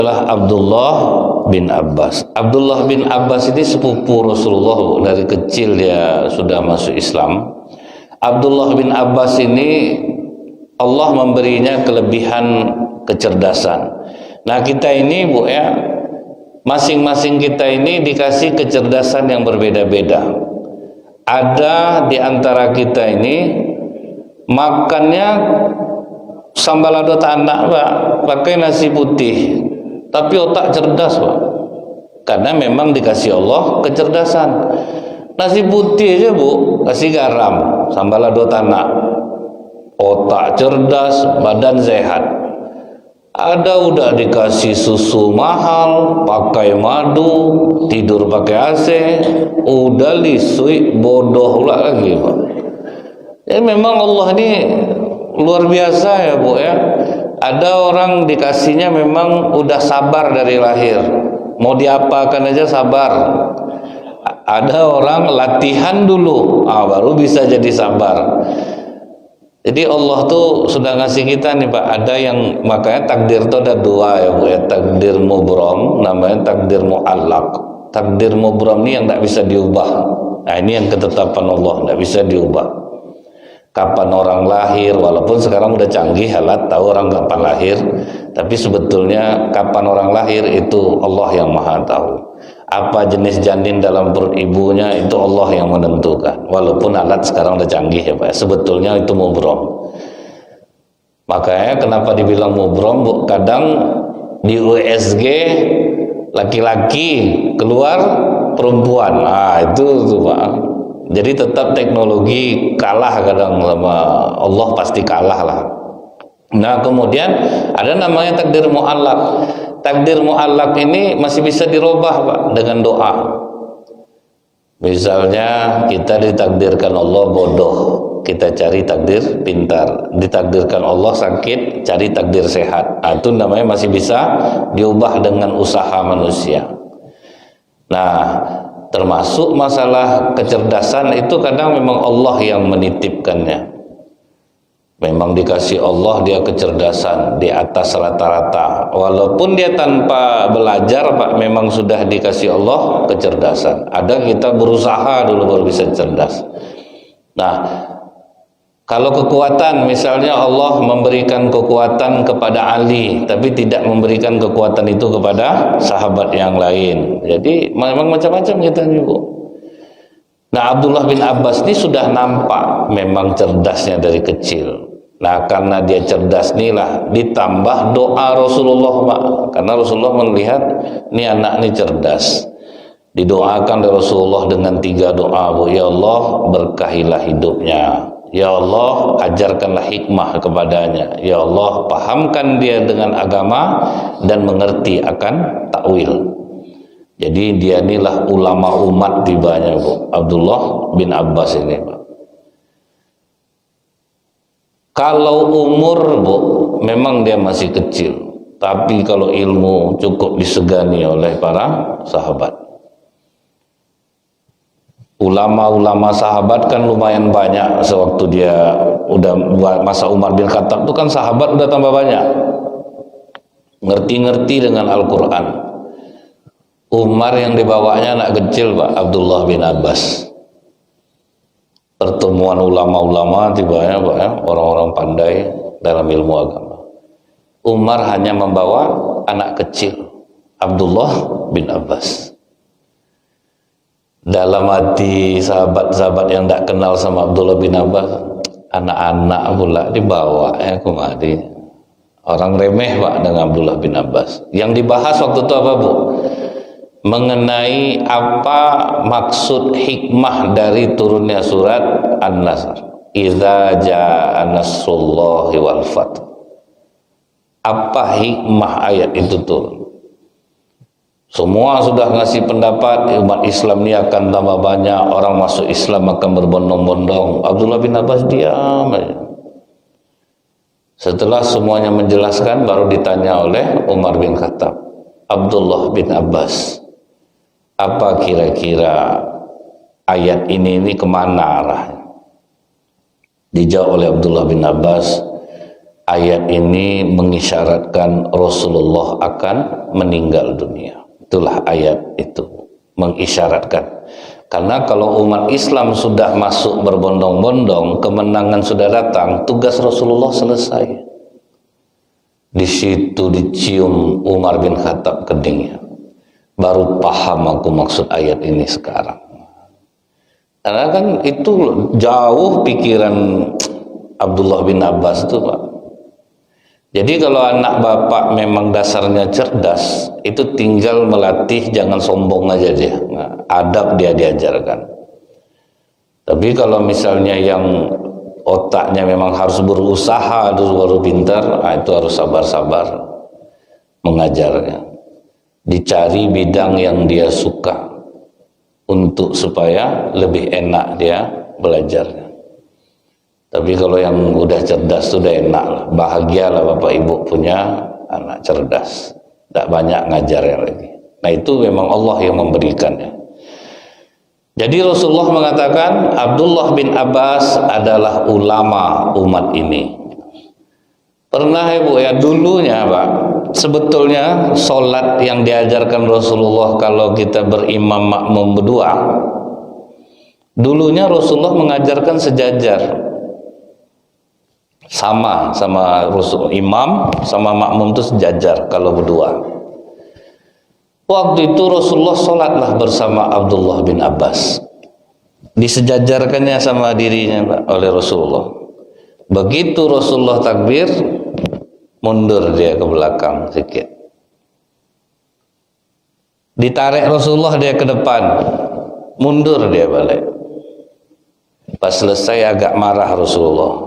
adalah Abdullah bin Abbas. Abdullah bin Abbas ini sepupu Rasulullah, dari kecil dia sudah masuk Islam. Abdullah bin Abbas ini Allah memberinya kelebihan kecerdasan. Nah kita ini Bu ya, masing-masing kita ini dikasih kecerdasan yang berbeda-beda. Ada di antara kita ini makannya sambal lado anak Pak, pakai nasi putih, tapi otak cerdas Pak, karena memang dikasih Allah kecerdasan. Nasi putih aja Bu, kasih garam, sambal lado anak, otak cerdas, badan sehat. Ada udah dikasih susu mahal, pakai madu, tidur pakai AC, udah lisui, bodoh pula lagi Pak. Ya memang Allah ini luar biasa ya Bu ya. Ada orang dikasihnya memang udah sabar dari lahir, mau diapakan aja sabar. Ada orang latihan dulu, baru bisa jadi sabar. Jadi Allah tuh sudah ngasih kita nih Pak. Ada yang makanya takdir tuh ada dua ya Bu ya. Takdir mubrom, namanya takdir mu'allaq. Takdir mubrom ini yang tidak bisa diubah. Nah ini yang ketetapan Allah, tidak bisa diubah. Kapan orang lahir, walaupun sekarang udah canggih alat tahu orang kapan lahir, tapi sebetulnya kapan orang lahir itu Allah yang maha tahu. Apa jenis janin dalam perut ibunya itu Allah yang menentukan. Walaupun alat sekarang udah canggih ya Pak, sebetulnya itu mubrom. Makanya kenapa dibilang mubrom Bu? Kadang di USG laki-laki keluar perempuan, itu tuh Pak. Jadi tetap teknologi kalah kadang sama Allah, pasti kalah lah. Nah kemudian ada namanya takdir mu'allaq. Takdir mu'allaq ini masih bisa dirubah Pak dengan doa. Misalnya kita ditakdirkan Allah bodoh, kita cari takdir pintar. Ditakdirkan Allah sakit, cari takdir sehat. Itu namanya masih bisa diubah dengan usaha manusia. Nah termasuk masalah kecerdasan itu kadang memang Allah yang menitipkannya. Memang dikasih Allah dia kecerdasan di atas rata-rata. Walaupun dia tanpa belajar Pak, memang sudah dikasih Allah kecerdasan. Ada kita berusaha dulu baru bisa cerdas. Nah kalau kekuatan, misalnya Allah memberikan kekuatan kepada Ali, tapi tidak memberikan kekuatan itu kepada sahabat yang lain. Jadi memang macam-macam kita nih Bu. Nah Abdullah bin Abbas ini sudah nampak memang cerdasnya dari kecil. Nah karena dia cerdas inilah ditambah doa Rasulullah Pak. Karena Rasulullah melihat ini anak ini cerdas. Didoakan oleh Rasulullah dengan 3 doa Bu. Ya Allah berkahilah hidupnya. Ya Allah ajarkanlah hikmah kepadanya. Ya Allah pahamkan dia dengan agama dan mengerti akan takwil. Jadi dia inilah ulama umat tibanya Bu, Abdullah bin Abbas ini Pak. Kalau umur Bu memang dia masih kecil, tapi kalau ilmu cukup disegani oleh para sahabat. Ulama-ulama sahabat kan lumayan banyak. Sewaktu dia udah masa Umar bin Khattab itu kan sahabat udah tambah banyak, ngerti-ngerti dengan Al-Quran. Umar yang dibawanya anak kecil Pak, Abdullah bin Abbas. Pertemuan ulama-ulama tibanya Pak ya, orang-orang pandai dalam ilmu agama. Umar hanya membawa anak kecil Abdullah bin Abbas. Dalam hati sahabat-sahabat yang tidak kenal sama Abdullah bin Abbas, anak-anak pula dibawa ya kemari. Orang remeh Pak dengan Abdullah bin Abbas. Yang dibahas waktu itu apa Bu? Mengenai apa maksud hikmah dari turunnya surat An-Nasr. Idza jaa nasrullahi wal fath. Apa hikmah ayat itu turun? Semua sudah ngasih pendapat, umat Islam ini akan tambah banyak, orang masuk Islam akan berbondong-bondong. Abdullah bin Abbas diam aja. Setelah semuanya menjelaskan, baru ditanya oleh Umar bin Khattab, Abdullah bin Abbas, apa kira-kira ayat ini kemana arahnya? Dijawab oleh Abdullah bin Abbas, ayat ini mengisyaratkan Rasulullah akan meninggal dunia. Itulah ayat itu mengisyaratkan. Karena kalau umat Islam sudah masuk berbondong-bondong, kemenangan sudah datang, tugas Rasulullah selesai. Di situ dicium Umar bin Khattab keningnya. Baru paham aku maksud ayat ini sekarang. Karena kan itu jauh pikiran Abdullah bin Abbas itu, Pak. Jadi kalau anak bapak memang dasarnya cerdas, itu tinggal melatih, jangan sombong aja dia. Nah, adab dia diajarkan. Tapi kalau misalnya yang otaknya memang harus berusaha, harus baru pintar, nah itu harus sabar-sabar mengajarnya. Dicari bidang yang dia suka untuk supaya lebih enak dia belajarnya. Tapi kalau yang udah cerdas sudah enak lah, bahagialah bapak ibu punya anak cerdas, tidak banyak ngajarnya lagi. Nah itu memang Allah yang memberikannya. Jadi Rasulullah mengatakan Abdullah bin Abbas adalah ulama umat ini. Pernah ibu ya dulunya Pak, sebetulnya solat yang diajarkan Rasulullah kalau kita berimam makmum berdua, dulunya Rasulullah mengajarkan sejajar. Sama Rasul, imam sama makmum itu sejajar kalau berdua. Waktu itu Rasulullah sholatlah bersama Abdullah bin Abbas, disejajarkannya sama dirinya Pak, oleh Rasulullah. Begitu Rasulullah takbir, mundur dia ke belakang sedikit, ditarik Rasulullah dia ke depan, mundur dia balik. Pas selesai agak marah Rasulullah.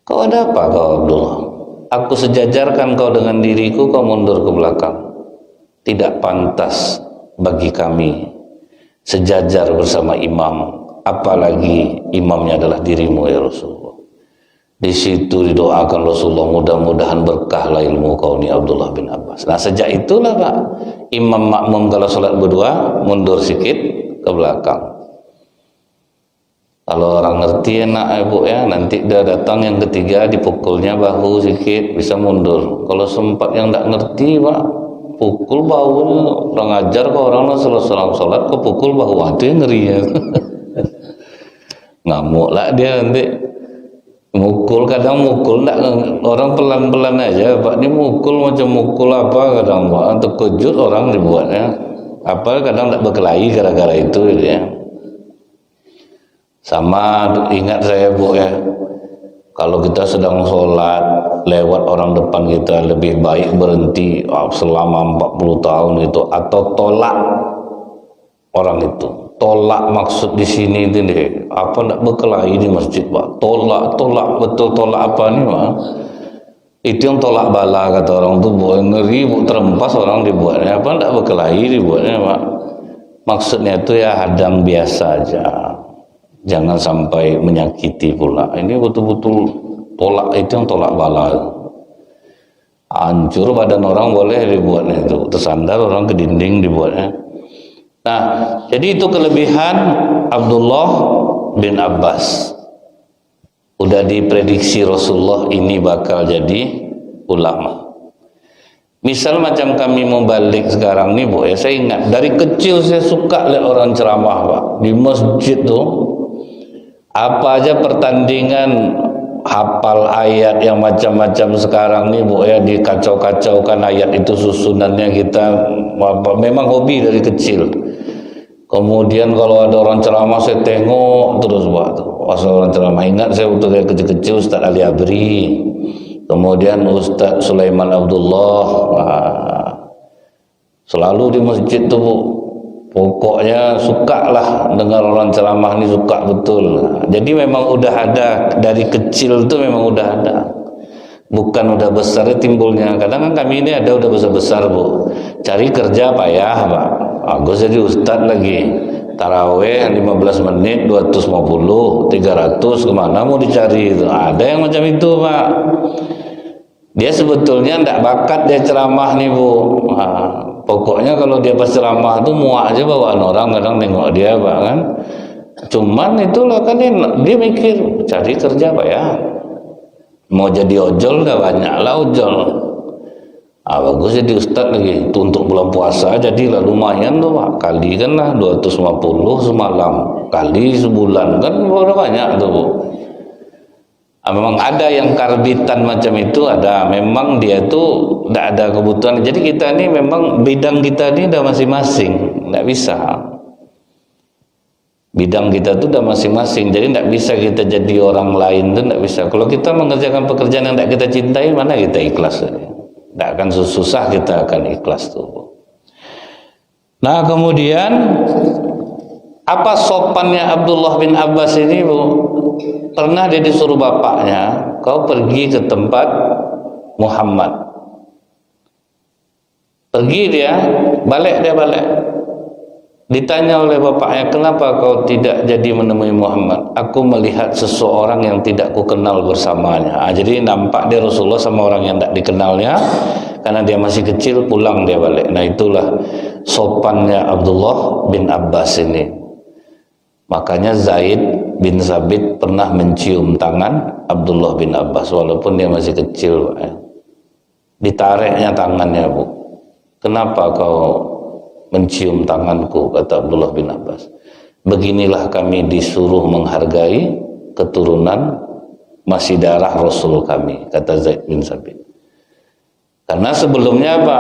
Kau ada apa kau Abdullah? Aku sejajarkan kau dengan diriku, kau mundur ke belakang. Tidak pantas bagi kami sejajar bersama imam, apalagi imamnya adalah dirimu ya Rasulullah. Di situ didoakan Rasulullah, mudah-mudahan berkahlah ilmu kau ni Abdullah bin Abbas. Nah sejak itulah Pak, imam makmum kalau sholat berdua mundur sedikit ke belakang. Kalau orang ngerti enak ibu ya, nanti dia datang yang ketiga dipukulnya bahu sedikit, bisa mundur. Kalau sempat yang tidak ngerti Pak, pukul bahu, orang ajar ke orang selesai sholat kok pukul bahu, itu yang ngeri ya. Ngamuk lah dia nanti. Mukul, kadang mukul enggak, orang pelan-pelan aja Pak, ini mukul macam mukul apa kadang Pak, terkejut orang dibuatnya. Apa kadang tidak berkelahi gara-gara itu gitu ya. Sama ingat saya Bu ya, kalau kita sedang sholat lewat orang depan kita, lebih baik berhenti selama 40 tahun itu, atau tolak orang itu. Tolak maksud di sini itu nih, apa nak berkelahi di masjid Pak? Tolak betul, tolak apa nih Pak? Itu yang tolak bala kata orang tuh Bu, ngeri Bu, terempas orang dibuatnya, apa nak berkelahi dibuatnya Pak? Maksudnya itu ya hadang biasa aja. Jangan sampai menyakiti pula. Ini betul-betul tolak, itu yang tolak bala. Hancur badan orang boleh dibuatnya itu. Tersandar orang ke dinding dibuatnya. Nah, jadi itu kelebihan Abdullah bin Abbas. Udah diprediksi Rasulullah ini bakal jadi ulama. Misal macam kami mau balik sekarang nih Bu, ya saya ingat dari kecil saya suka lihat orang ceramah Pak. Di masjid tuh apa aja pertandingan hafal ayat yang macam-macam sekarang nih Bu ya, dikacau-kacaukan ayat itu susunannya kita memang hobi dari kecil. Kemudian kalau ada orang ceramah saya tengok terus Pak, asal orang ceramah. Ingat saya waktu saya kecil-kecil Ustaz Ali Abri, kemudian Ustaz Sulaiman Abdullah, selalu di masjid tuh Bu. Pokoknya suka lah dengar orang ceramah ini, suka betul. Jadi memang udah ada dari kecil tuh, memang udah ada. Bukan udah besar timbulnya. Kadang kan kami ini ada udah besar-besar Bu, cari kerja payah Pak. Aku jadi ustad lagi. Taraweh 15 menit 250, 300 kemana mau dicari itu. Ada yang macam itu Pak. Dia sebetulnya tidak bakat dia ceramah nih Bu. Pokoknya kalau dia pas ceramah tuh muak aja bawaan orang, kadang nengok dia Pak kan. Cuman itulah kan dia mikir cari kerja Pak ya. Mau jadi ojol dah banyaklah ojol. Bagus jadi ustaz lagi. Itu untuk bulan puasa jadilah lumayan tuh Pak. Kali kan lah 250 semalam. Kali sebulan kan udah banyak tuh Bu. Memang ada yang karbitan macam itu ada. Memang dia tuh tidak ada kebutuhan. Jadi kita ini memang bidang kita ini udah masing-masing. Tidak bisa. Bidang kita tuh udah masing-masing. Jadi tidak bisa kita jadi orang lain tuh tidak bisa. Kalau kita mengerjakan pekerjaan yang tidak kita cintai, mana kita ikhlas? Tidak akan susah kita akan ikhlas tuh. Nah kemudian apa sopannya Abdullah bin Abbas ini Bu? Pernah dia disuruh bapaknya, kau pergi ke tempat Muhammad. Pergi dia balik. Ditanya oleh bapaknya, kenapa kau tidak jadi menemui Muhammad? Aku melihat seseorang yang tidak ku kenal bersamanya. Jadi nampak dia Rasulullah sama orang yang tidak dikenalnya. Karena dia masih kecil, pulang dia balik. Nah itulah sopannya Abdullah bin Abbas ini. Makanya Zaid bin Sabit pernah mencium tangan Abdullah bin Abbas walaupun dia masih kecil. Ditariknya tangannya Bu. Kenapa kau mencium tanganku, kata Abdullah bin Abbas. Beginilah kami disuruh menghargai keturunan masih darah Rasul kami, kata Zaid bin Sabit. Karena sebelumnya apa?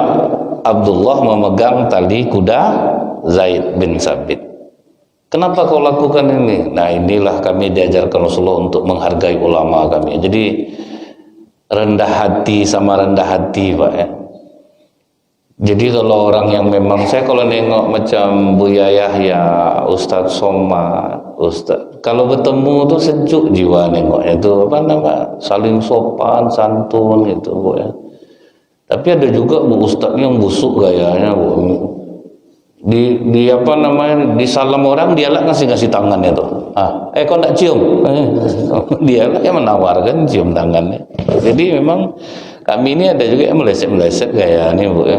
Abdullah memegang tali kuda Zaid bin Sabit. Kenapa kau lakukan ini? Nah inilah kami diajarkan Rasulullah untuk menghargai ulama kami. Jadi rendah hati sama rendah hati Pak ya. Jadi kalau orang yang memang, saya kalau nengok macam Buya Yahya, Ustadz Somad, kalau bertemu tuh sejuk jiwa nengoknya itu apa nama, saling sopan, santun gitu Bu ya. Tapi ada juga Bu Ustadz yang busuk gayanya Bu. Di apa namanya, di salam orang dia lah ngasih tangannya tuh. Kau nak cium? Dia lah yang menawarkan cium tangannya. Jadi memang kami ini ada juga yang meleset gayanya Bu ya.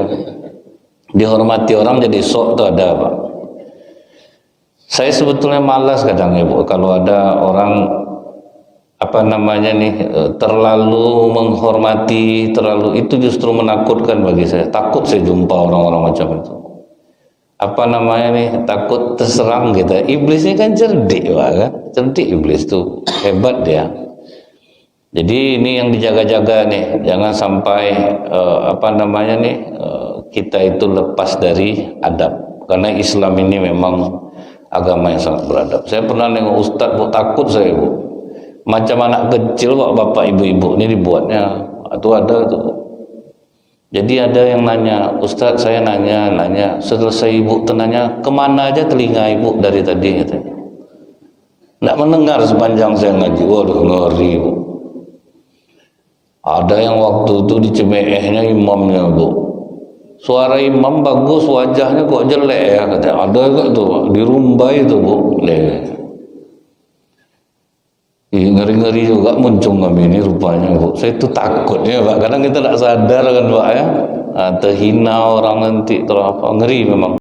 Dihormati orang jadi sok tuh ada Pak. Saya sebetulnya malas kadang ya Bu, kalau ada orang apa namanya nih terlalu menghormati, terlalu, itu justru menakutkan bagi saya. Takut saya jumpa orang-orang macam itu. Apa namanya nih, takut terserang kita. Iblis ini kan cerdik Pak kan, cerdik iblis tuh, hebat dia. Jadi ini yang dijaga-jaga nih, jangan sampai apa namanya nih kita itu lepas dari adab. Karena Islam ini memang agama yang sangat beradab. Saya pernah nengok Ustadz Bu, takut saya Bu. Macam anak kecil bapak ibu-ibu ini dibuatnya. Itu ada tuh. Jadi ada yang nanya, Ustadz saya nanya, selesai ibu tanya, kemana aja telinga ibu dari tadi katanya. Nggak mendengar sepanjang saya ngaji. Waduh ngeri Bu. Ada yang waktu itu dicemeehnya imamnya Bu. Suara imam bagus, wajahnya kok jelek ya katanya. Ada kok tuh dirumbai itu Bu. Ngeri-ngeri juga muncul kami ini rupanya Bu. Saya itu takut ya Pak. Kadang kita tidak sadar kan Pak ya. Terhina orang nanti terus apa, ngeri memang.